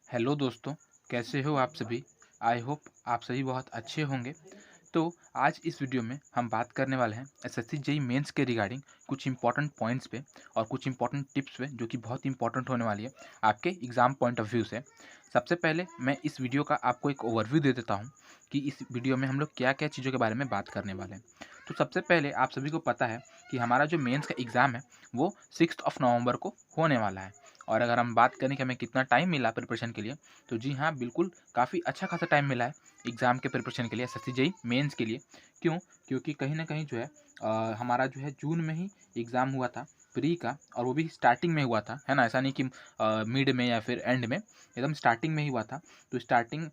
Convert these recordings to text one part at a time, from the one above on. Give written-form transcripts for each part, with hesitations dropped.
Hello दोस्तों, कैसे हो आप सभी? आई होप आप सभी बहुत अच्छे होंगे। तो आज इस वीडियो में हम बात करने वाले हैं एसएससी जेईई मेंस के रिगार्डिंग कुछ इंपॉर्टेंट पॉइंट्स पे और कुछ इंपॉर्टेंट टिप्स पे जो कि बहुत इंपॉर्टेंट होने वाली है आपके एग्ज़ाम पॉइंट ऑफ व्यू से। सबसे पहले मैं इस वीडियो का आपको एक ओवरव्यू दे देता हूँ कि इस वीडियो में हम लोग क्या-क्या चीज़ों के बारे में बात करने वाले हैं। तो सबसे पहले आप सभी को पता है कि हमारा जो मेंस का एग्ज़ाम है वो 6th ऑफ नवंबर को होने वाला है। और अगर हम बात करें कि हमें कितना टाइम मिला प्रिपरेशन के लिए, तो जी हाँ, बिल्कुल काफ़ी अच्छा खासा टाइम मिला है एग्ज़ाम के प्रिपरेशन के लिए, एसएससी जेईई मेंस के लिए। क्यों? क्योंकि कहीं न कहीं जो है हमारा जो है जून में ही एग्ज़ाम हुआ था प्री का, और वो भी स्टार्टिंग में हुआ था, है ना? ऐसा नहीं कि मिड में या फिर एंड में, एकदम स्टार्टिंग में ही हुआ था। तो स्टार्टिंग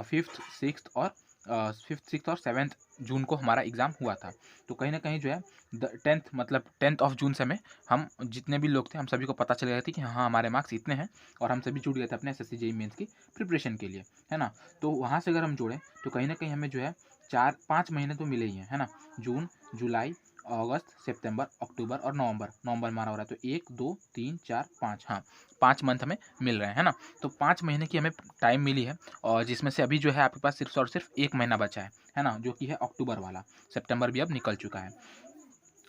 5th, 6th और 7th जून को हमारा एग्ज़ाम हुआ था। तो कहीं न कहीं जो है 10th मतलब 10th ऑफ जून से में हम जितने भी लोग थे, हम सभी को पता चल गया था कि हाँ, हमारे मार्क्स इतने हैं और हम सभी जुट गए थे अपने एसएससी जेईई मेंस की प्रिपरेशन के लिए, है ना? तो वहाँ से अगर हम जोड़ें तो कहीं न कहीं हमें जो है 4-5 महीने तो मिले ही हैं, है ना? जून, जुलाई, अगस्त, सितंबर, अक्टूबर और नवंबर। नवंबर हमारा हो रहा है तो 1, 2, 3, 4, 5, हाँ, 5 मंथ हमें मिल रहे हैं, है ना? तो 5 महीने की हमें टाइम मिली है और जिसमें से अभी जो है आपके पास सिर्फ़ और सिर्फ़ 1 महीना बचा है ना? जो कि है अक्टूबर वाला। सितंबर भी अब निकल चुका है।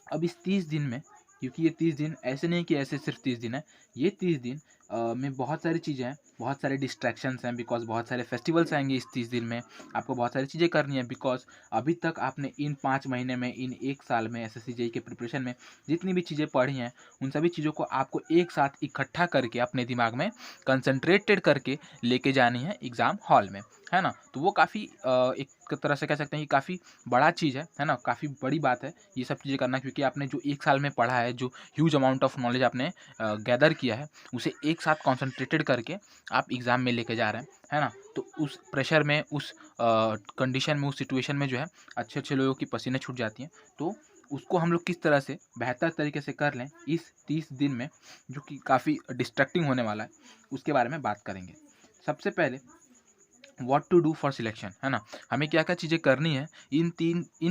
अब इस 30 दिन में, क्योंकि ये 30 दिन ऐसे नहीं कि ऐसे सिर्फ 30 दिन है, ये 30 दिन में बहुत सारी चीज़ें हैं, बहुत सारे डिस्ट्रैक्शंस हैं, बिकॉज़ बहुत सारे फेस्टिवल्स आएँगे इस 30 दिन में। आपको बहुत सारी चीज़ें करनी है, बिकॉज़ अभी तक आपने इन 5 महीने में, इन 1 साल में एसएससी जेईई के प्रिपरेशन में जितनी भी चीज़ें पढ़ी हैं, उन सभी चीज़ों को आपको एक साथ इकट्ठा करके अपने दिमाग में कंसंट्रेटेड करके लेके जानी है एग्ज़ाम हॉल में, है ना? तो वो काफ़ी एक तरह से कह सकते हैं कि काफ़ी बड़ा चीज़ है ना? काफ़ी बड़ी बात है ये सब चीज़ें करना, क्योंकि आपने जो 1 साल में पढ़ा है, जो ह्यूज अमाउंट ऑफ नॉलेज आपने गैदर किया है, उसे एक साथ कॉन्सन्ट्रेटेड करके आप एग्ज़ाम में लेके जा रहे हैं, है ना? तो उस प्रेशर में, उस कंडीशन में, उस सिचुएशन में जो है अच्छे-अच्छे लोगों की पसीने छूट जाती हैं। तो उसको हम लोग किस तरह से बेहतर तरीके से कर लें इस 30 दिन में, जो कि काफ़ी डिस्ट्रैक्टिंग होने वाला है, उसके बारे में बात करेंगे। सबसे पहले what to do for selection, है ना? हमें क्या-क्या चीज़ें करनी है इन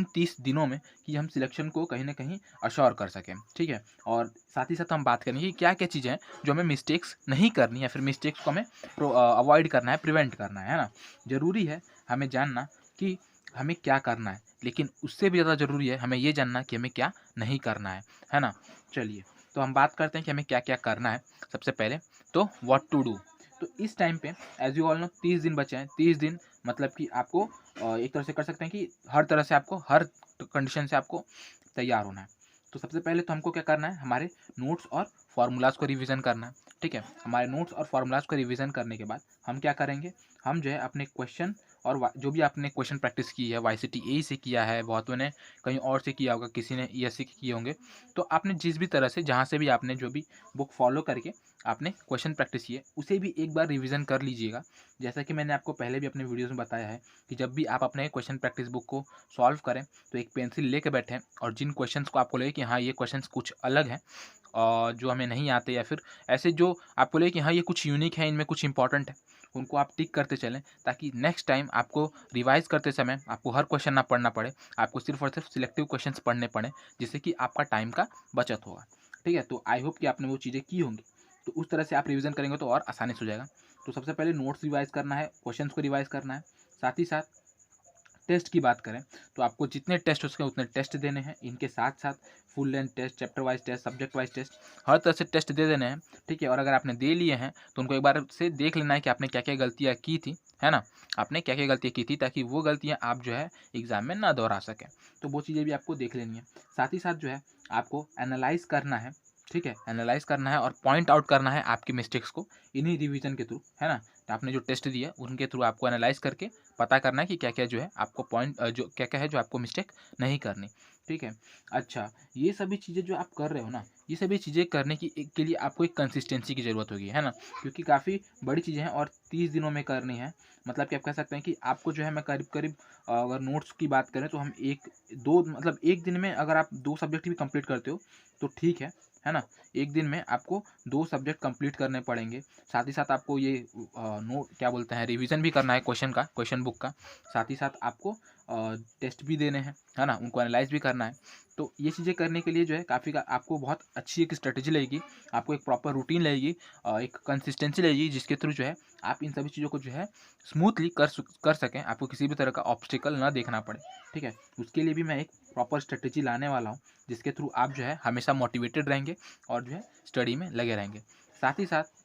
30 दिनों में कि हम सिलेक्शन को कहीं न कहीं अश्योर कर सकें, ठीक है? और साथ ही साथ हम बात करेंगे कि क्या-क्या चीज़ें हैं जो हमें मिस्टेक्स नहीं करनी है, फिर मिस्टेक्स को हमें अवॉइड करना है, प्रिवेंट करना है ना? ज़रूरी है हमें जानना कि हमें क्या करना है, लेकिन उससे भी ज़्यादा ज़रूरी है हमें ये जानना कि हमें क्या नहीं करना है ना? चलिए, तो हम बात करते हैं कि हमें क्या-क्या करना है। सबसे पहले तो व्हाट टू डू। तो इस टाइम पे एज़ यू ऑल नो 30 दिन बचे हैं। 30 दिन मतलब कि आपको एक तरह से कर सकते हैं कि हर तरह से आपको, हर कंडीशन से आपको तैयार होना है। तो सबसे पहले तो हमको क्या करना है, हमारे नोट्स और फ़ॉर्मूलाज़ को रिवीज़न करना है, ठीक है? हमारे नोट्स और फ़ॉर्मूलाज़ को रिवीज़न करने के बाद हम क्या करेंगे, हम जो है अपने क्वेश्चन और वा जो भी आपने क्वेश्चन प्रैक्टिस की है, वाईसीटीएई से किया है, बहुतों ने कहीं और से किया होगा, किसी ने ईएससी के किए होंगे। तो आपने जिस भी तरह से, जहाँ से भी आपने जो भी बुक फ़ॉलो करके आपने क्वेश्चन प्रैक्टिस की है, उसे भी एक बार रिवीजन कर लीजिएगा। जैसा कि मैंने आपको पहले भी अपने वीडियोज़ में बताया है कि जब भी आप अपने क्वेश्चन प्रैक्टिस बुक को सॉल्व करें, तो एक पेंसिल लेके बैठें और जिन क्वेश्चंस को आपको लगे कि हाँ, ये क्वेश्चंस कुछ अलग हैं और जो हमें नहीं आते, या फिर ऐसे जो आपको लगे कि हाँ, ये कुछ यूनिक है, इनमें कुछ इंपॉर्टेंट है, उनको आप टिक करते चलें, ताकि नेक्स्ट टाइम आपको रिवाइज़ करते समय आपको हर क्वेश्चन ना पढ़ना पड़े, आपको सिर्फ़ और सिर्फ़ सिलेक्टिव क्वेश्चंस पढ़ने पड़ें, जिससे कि आपका टाइम का बचत होगा। ठीक है? तो आई होप कि आपने वो चीज़ें की होंगी। तो उस तरह से आप रिवीजन करेंगे तो और आसानी से हो जाएगा। तो सबसे पहले नोट्स रिवाइज़ करना है, क्वेश्चंस को रिवाइज़ करना है। साथ ही साथ टेस्ट की बात करें तो आपको जितने टेस्ट हो सके उतने टेस्ट देने हैं। इनके साथ-साथ full length test, chapter wise test, subject wise test, हर तरह से टेस्ट दे देने हैं, ठीक है? और अगर आपने दे लिए हैं तो उनको एक बार से देख लेना है कि आपने क्या-क्या गलतियाँ की थी, है ना? आपने क्या-क्या गलतियाँ की थी, ताकि वो गलतियाँ आप जो है एग्ज़ाम में ना दोहरा सकें। तो वो चीज़ें भी आपको देख लेनी है। साथ ही साथ जो है आपको एनालाइज़ करना है, ठीक है? एनालाइज़ करना है और पॉइंट आउट करना है आपकी मिस्टेक्स को इन्हीं रिवीजन के थ्रू, है ना? तो आपने जो टेस्ट दिए उनके थ्रू आपको एनालाइज़ करके पता करना है कि क्या-क्या जो है आपको जो क्या-क्या है जो आपको मिस्टेक नहीं करनी, ठीक है? अच्छा, ये सभी चीज़ें जो आप कर रहे हो ना, ये सभी चीज़ें करने के लिए आपको एक कंसिस्टेंसी की ज़रूरत होगी, है ना? क्योंकि काफ़ी बड़ी चीज़ें हैं और 30 दिनों में करनी है। मतलब कि आप कह सकते हैं कि आपको जो है, मैं करीब-करीब अगर नोट्स की बात करें तो हम 1 2 मतलब 1 दिन में अगर आप 2 सब्जेक्ट भी कंप्लीट करते हो, तो ठीक है। है ना। एक दिन में आपको 2 सब्जेक्ट कंप्लीट करने पड़ेंगे। साथ ही साथ आपको ये क्या बोलते हैं, रिवीजन भी करना है क्वेश्चन बुक का। साथ ही साथ आपको टेस्ट भी देने हैं, है ना, उनको एनालाइज़ भी करना है। तो ये चीज़ें करने के लिए जो है काफ़ी आपको बहुत अच्छी एक स्ट्रेटेजी लगेगी, आपको एक प्रॉपर रूटीन लगेगी, एक कंसिस्टेंसी लगेगी, जिसके थ्रू जो है आप इन सभी चीज़ों को जो है स्मूथली कर सकें, आपको किसी भी तरह का ऑब्स्टिकल ना देखना पड़े, ठीक है। उसके लिए भी मैं एक प्रॉपर स्ट्रेटेजी लाने वाला हूँ, जिसके थ्रू आप जो है हमेशा मोटिवेटेड रहेंगे और जो है स्टडी में लगे रहेंगे। साथ ही साथ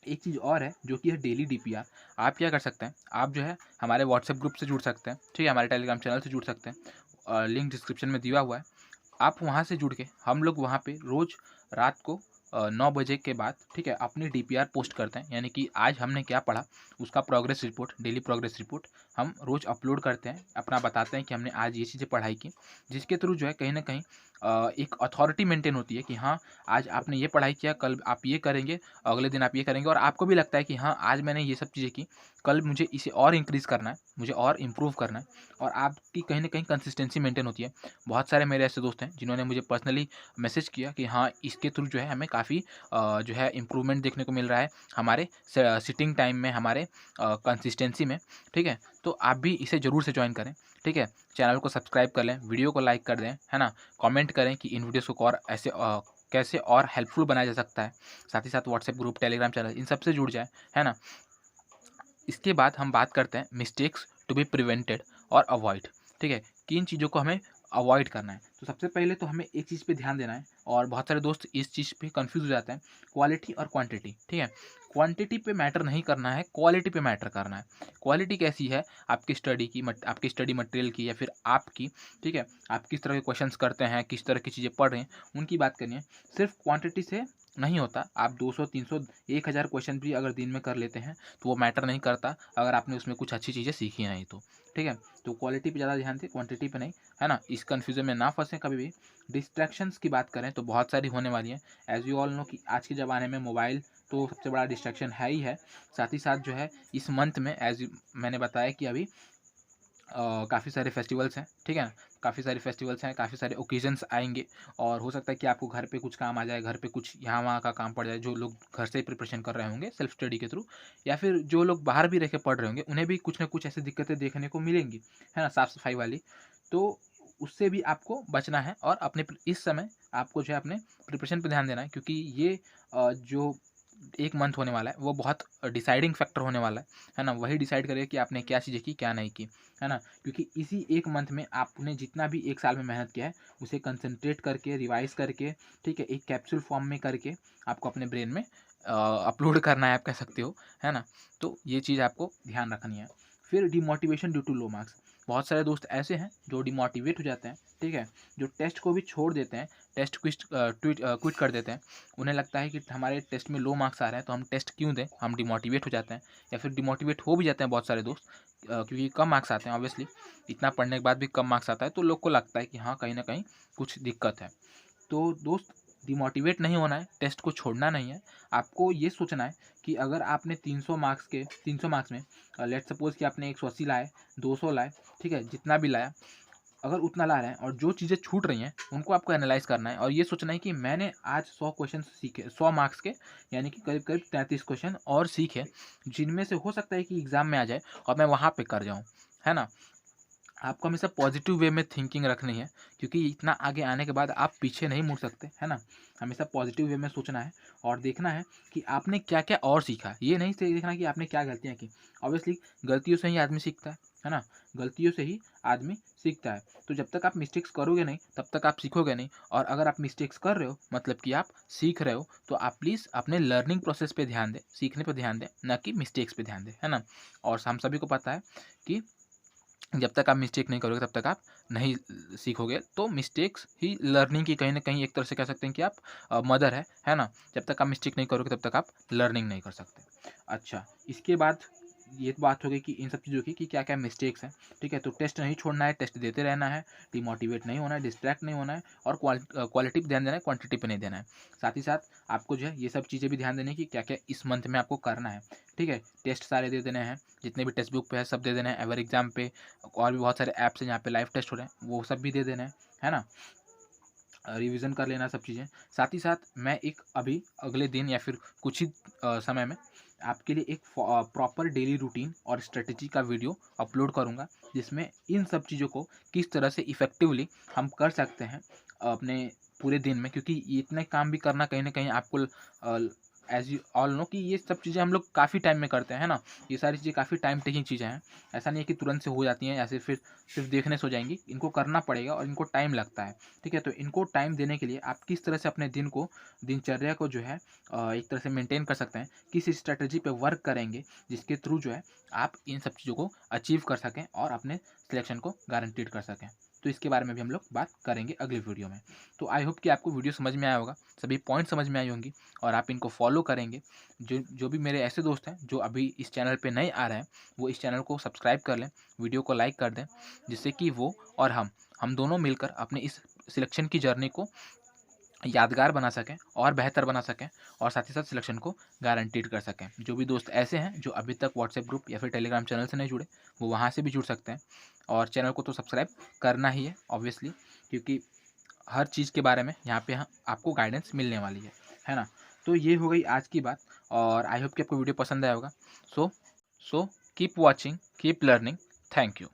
एक चीज़ और है जो कि है डेली डीपीआर। आप क्या कर सकते हैं, आप जो है हमारे व्हाट्सएप ग्रुप से जुड़ सकते हैं, ठीक है, हमारे टेलीग्राम चैनल से जुड़ सकते हैं, लिंक डिस्क्रिप्शन में दिया हुआ है। आप वहाँ से जुड़ के हम लोग वहाँ पे रोज़ रात को 9 बजे के बाद, ठीक है, अपनी डीपीआर पोस्ट करते हैं, यानी कि आज हमने क्या पढ़ा उसका progress report, daily progress report हम रोज़ अपलोड करते हैं, अपना बताते हैं कि हमने आज ये चीज़ें पढ़ाई की, जिसके थ्रू जो है कहीं न कहीं एक अथॉरिटी मेंटेन होती है कि हाँ, आज आपने ये पढ़ाई किया, कल आप ये करेंगे, अगले दिन आप ये करेंगे, और आपको भी लगता है कि हाँ, आज मैंने ये सब चीज़ें की, कल मुझे इसे और इंक्रीज़ करना है, मुझे और इम्प्रूव करना है, और आपकी कहीं न कहीं कंसिस्टेंसी मेंटेन होती है। बहुत सारे मेरे ऐसे दोस्त हैं जिन्होंने मुझे पर्सनली मैसेज किया कि हाँ, इसके थ्रू जो है हमें काफ़ी जो है इम्प्रूवमेंट देखने को मिल रहा है हमारे सिटिंग टाइम में, हमारे कंसिस्टेंसी में, ठीक है। तो आप भी इसे ज़रूर से ज्वाइन करें, ठीक है। चैनल को सब्सक्राइब कर लें, वीडियो को लाइक कर दें, है ना। कमेंट करें कि इन वीडियोज़ को और ऐसे कैसे और हेल्पफुल बनाया जा सकता है। साथ ही साथ व्हाट्सएप ग्रुप, टेलीग्राम चैनल, इन सब से जुड़ जाएँ, है ना। इसके बाद हम बात करते हैं मिस्टेक्स टू बी प्रिवेंटेड और अवॉइड, ठीक है, किन चीज़ों को हमें अवॉइड करना है। तो सबसे पहले तो हमें एक चीज़ पे ध्यान देना है, और बहुत सारे दोस्त इस चीज़ पे कंफ्यूज हो जाते हैं, क्वालिटी और क्वांटिटी, ठीक है। क्वांटिटी पे मैटर नहीं करना है, क्वालिटी पे मैटर करना है। क्वालिटी कैसी है, आपकी स्टडी की, आपकी स्टडी मटेरियल की, या फिर आपकी, ठीक है, आप किस तरह के क्वेश्चंस करते हैं, किस तरह की चीज़ें पढ़ रहे हैं, उनकी बात करनी है। सिर्फ क्वांटिटी से नहीं होता, आप 200, 300, 1000 क्वेश्चन भी अगर दिन में कर लेते हैं तो वो मैटर नहीं करता, अगर आपने उसमें कुछ अच्छी चीज़ें सीखी नहीं तो, ठीक है। तो क्वालिटी पे ज़्यादा ध्यान दें, क्वांटिटी पे नहीं, है ना। इस कन्फ्यूजन में ना फंसें कभी भी। डिस्ट्रैक्शंस की बात करें तो बहुत सारी होने वाली हैं, एज़ यू ऑल नो कि आज के ज़माने में मोबाइल तो सबसे बड़ा डिस्ट्रैक्शन है ही है। साथ ही साथ जो है इस मंथ में, मैंने बताया कि अभी काफ़ी सारे फेस्टिवल्स हैं, ठीक है ना? काफ़ी सारे फेस्टिवल्स हैं, काफ़ी सारे ओकेजन्स आएँगे, और हो सकता है कि आपको घर पे कुछ काम आ जाए, घर पे कुछ यहाँ-वहाँ का काम पड़ जाए, जो लोग घर से प्रिपरेशन कर रहे होंगे सेल्फ स्टडी के थ्रू, या फिर जो लोग बाहर भी रह के पढ़ रहे होंगे, उन्हें भी कुछ न कुछ ऐसी दिक्कतें देखने को मिलेंगी, है ना? साफ-सफाई वाली। तो उससे भी आपको बचना है, और अपने इस समय आपको जो है अपने प्रिपरेशन पे ध्यान देना है, क्योंकि ये जो 1 मंथ होने वाला है, वो बहुत डिसाइडिंग फैक्टर होने वाला है ना? वही डिसाइड करेगा कि आपने क्या चीज़ें की, क्या नहीं की, है ना? क्योंकि इसी 1 मंथ में आपने जितना भी 1 साल में मेहनत किया है, उसे कंसंट्रेट करके, रिवाइज़ करके, ठीक है, एक कैप्सूल फॉर्म में करके आपको अपने ब्रेन में अपलोड करना है, आप कह सकते हो, है ना? तो ये चीज़ आपको ध्यान रखनी है। फिर demotivation due to low marks. बहुत सारे दोस्त ऐसे हैं जो डिमोटिवेट हो जाते हैं, ठीक है? जो टेस्ट को भी छोड़ देते हैं, टेस्ट क्विट कर देते हैं। उन्हें लगता है कि हमारे टेस्ट में लो मार्क्स आ रहे हैं, तो हम टेस्ट क्यों दें? हम डिमोटिवेट हो जाते हैं, या फिर डिमोटिवेट हो भी जाते हैं बहुत सारे दोस्त, क्योंकि कम मार्क्स आते हैं ऑब्वियसली। इतना पढ़ने के बाद भी कम मार्क्स आता है, तो लोग को लगता है कि हाँ, कहीं न कहीं कुछ दिक्कत है। तो दोस्त, डिमोटिवेट नहीं होना है, टेस्ट को छोड़ना नहीं है। आपको ये सोचना है कि अगर आपने 300 मार्क्स में लेट्स सपोज़ कि आपने 180 लाए, 200 लाए, ठीक है? जितना भी लाया, अगर उतना ला रहे हैं और जो चीज़ें छूट रही हैं, उनको आपको एनालाइज़ करना है, और ये सोचना है कि मैंने आज 100 क्वेश्चन सीखे, 100 मार्क्स के, यानी कि करीब-करीब 33 क्वेश्चन और सीखे, जिनमें से हो सकता है कि एग्ज़ाम में आ जाए और मैं वहाँ पे कर जाऊँ, है ना? आपको हमेशा पॉजिटिव वे में थिंकिंग रखनी है, क्योंकि इतना आगे आने के बाद आप पीछे नहीं मुड़ सकते, है ना? हमेशा पॉजिटिव वे में सोचना है, और देखना है कि आपने क्या-क्या और सीखा। ये नहीं से देखना कि आपने क्या गलतियाँ की। ऑब्वियसली गलतियों से ही आदमी सीखता है ना? गलतियों से ही आदमी सीखता है। तो जब तक आप मिस्टेक्स करोगे नहीं, तब तक आप सीखोगे नहीं, और अगर आप मिस्टेक्स कर रहे हो, मतलब कि आप सीख रहे हो, तो आप प्लीज़ अपने लर्निंग प्रोसेस पे ध्यान दें, सीखने पे ध्यान दें, ना कि मिस्टेक्स पे ध्यान दें, है ना? और हम सभी को पता है कि जब तक आप मिस्टेक नहीं करोगे, तब तक आप नहीं सीखोगे। तो मिस्टेक्स ही लर्निंग की कहीं न कहीं एक तरह से कह सकते हैं कि आप मदर है ना? जब तक आप मिस्टेक नहीं करोगे, तब तक आप लर्निंग नहीं कर सकते। अच्छा, इसके बाद ये तो बात हो गई कि इन सब चीज़ों की कि क्या-क्या मिस्टेक्स हैं, ठीक है? तो टेस्ट नहीं छोड़ना है, टेस्ट देते रहना है, डिमोटिवेट नहीं होना है, डिस्ट्रैक्ट नहीं होना है, और क्वालिटी पे ध्यान देना है, क्वांटिटी पे नहीं देना है। साथ ही साथ आपको जो है ये सब चीज़ें भी ध्यान देनी है कि क्या-क्या इस मंथ में आपको करना है, ठीक है? टेस्ट सारे दे देने हैं, जितने भी टेक्स्ट बुक पे है सब दे देने हैं, एवर एग्ज़ाम पे और भी बहुत सारे ऐप्स हैं जहाँ पे लाइव टेस्ट हो रहे हैं, वो सब भी दे देने हैं, है ना? रिवीजन कर लेना सब चीज़ें। साथ ही साथ मैं एक अभी अगले दिन या फिर कुछ ही समय में आपके लिए एक प्रॉपर डेली रूटीन और स्ट्रेटजी का वीडियो अपलोड करूँगा, जिसमें इन सब चीज़ों को किस तरह से इफ़ेक्टिवली हम कर सकते हैं अपने पूरे दिन में। क्योंकि ये इतने काम भी करना कहीं न कहीं आपको एज़ यू ऑल नो कि ये सब चीज़ें हम लोग काफ़ी टाइम में करते हैं, है ना? ये सारी चीज़ें काफ़ी टाइम टेकिंग चीज़ें हैं। ऐसा नहीं है कि तुरंत से हो जाती हैं या फिर सिर्फ़ देखने से हो जाएँगी। इनको करना पड़ेगा और इनको टाइम लगता है, ठीक है? तो इनको टाइम देने के लिए आप किस तरह से अपने दिन को, दिनचर्या को जो है एक तरह से मेंटेन कर सकते हैं, किस स्ट्रैटेजी पे वर्क करेंगे, जिसके थ्रू जो है आप इन सब चीज़ों को अचीव कर सकें और अपने सिलेक्शन को गारंटीड कर सकें। तो इसके बारे में भी हम लोग बात करेंगे अगली वीडियो में। तो आई होप कि आपको वीडियो समझ में आया होगा, सभी पॉइंट समझ में आई होंगी और आप इनको फॉलो करेंगे। जो जो भी मेरे ऐसे दोस्त हैं जो अभी इस चैनल पे नए आ रहे हैं, वो इस चैनल को सब्सक्राइब कर लें, वीडियो को लाइक कर दें, जिससे कि वो और हम दोनों मिलकर अपने इस सिलेक्शन की जर्नी को यादगार बना सकें और बेहतर बना सकें और साथ ही साथ सिलेक्शन को गारंटीड कर सकें। जो भी दोस्त ऐसे हैं जो अभी तक व्हाट्सएप ग्रुप या फिर टेलीग्राम चैनल से नहीं जुड़े, वो वहाँ से भी जुड़ सकते हैं और चैनल को तो सब्सक्राइब करना ही है ऑब्वियसली, क्योंकि हर चीज़ के बारे में यहाँ पे आपको गाइडेंस मिलने वाली है ना? तो ये हो गई आज की बात और आई होप कि आपको वीडियो पसंद आया होगा। So keep watching, keep learning. Thank you.